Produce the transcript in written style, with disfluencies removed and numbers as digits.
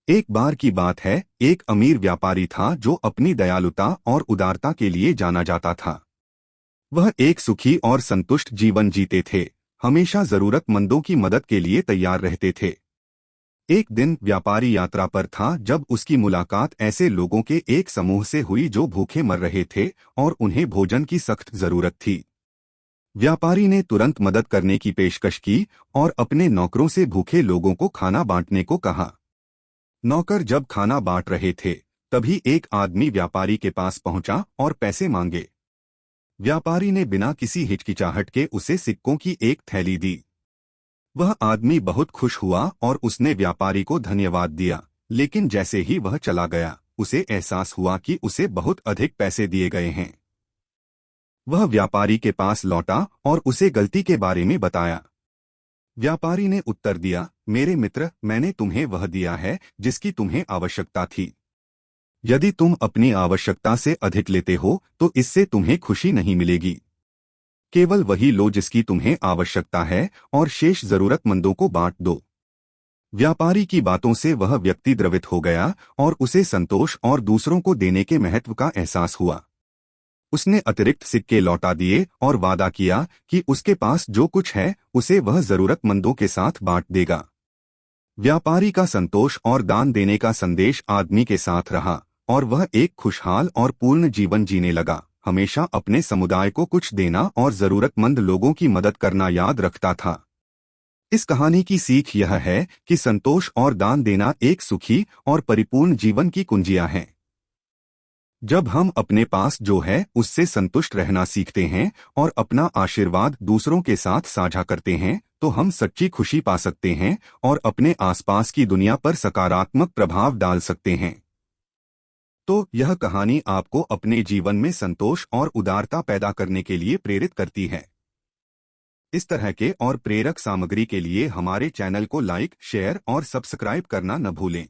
एक बार की बात है, एक अमीर व्यापारी था जो अपनी दयालुता और उदारता के लिए जाना जाता था। वह एक सुखी और संतुष्ट जीवन जीते थे, हमेशा जरूरतमंदों की मदद के लिए तैयार रहते थे। एक दिन व्यापारी यात्रा पर था जब उसकी मुलाकात ऐसे लोगों के एक समूह से हुई जो भूखे मर रहे थे और उन्हें भोजन की सख्त जरूरत थी। व्यापारी ने तुरंत मदद करने की पेशकश की और अपने नौकरों से भूखे लोगों को खाना बांटने को कहा। नौकर जब खाना बांट रहे थे, तभी एक आदमी व्यापारी के पास पहुंचा और पैसे मांगे। व्यापारी ने बिना किसी हिचकिचाहट के उसे सिक्कों की एक थैली दी। वह आदमी बहुत खुश हुआ और उसने व्यापारी को धन्यवाद दिया, लेकिन जैसे ही वह चला गया, उसे एहसास हुआ कि उसे बहुत अधिक पैसे दिए गए हैं। वह व्यापारी के पास लौटा और उसे गलती के बारे में बताया। व्यापारी ने उत्तर दिया, मेरे मित्र, मैंने तुम्हें वह दिया है जिसकी तुम्हें आवश्यकता थी। यदि तुम अपनी आवश्यकता से अधिक लेते हो तो इससे तुम्हें खुशी नहीं मिलेगी। केवल वही लो जिसकी तुम्हें आवश्यकता है और शेष जरूरतमंदों को बांट दो। व्यापारी की बातों से वह व्यक्ति द्रवित हो गया और उसे संतोष और दूसरों को देने के महत्व का एहसास हुआ। उसने अतिरिक्त सिक्के लौटा दिए और वादा किया कि उसके पास जो कुछ है उसे वह जरूरतमंदों के साथ बांट देगा। व्यापारी का संतोष और दान देने का संदेश आदमी के साथ रहा और वह एक खुशहाल और पूर्ण जीवन जीने लगा, हमेशा अपने समुदाय को कुछ देना और जरूरतमंद लोगों की मदद करना याद रखता था। इस कहानी की सीख यह है कि संतोष और दान देना एक सुखी और परिपूर्ण जीवन की कुंजियां हैं। जब हम अपने पास जो है उससे संतुष्ट रहना सीखते हैं और अपना आशीर्वाद दूसरों के साथ साझा करते हैं, तो हम सच्ची खुशी पा सकते हैं और अपने आसपास की दुनिया पर सकारात्मक प्रभाव डाल सकते हैं। तो यह कहानी आपको अपने जीवन में संतोष और उदारता पैदा करने के लिए प्रेरित करती है। इस तरह के और प्रेरक सामग्री के लिए हमारे चैनल को लाइक, शेयर और सब्सक्राइब करना न भूलें।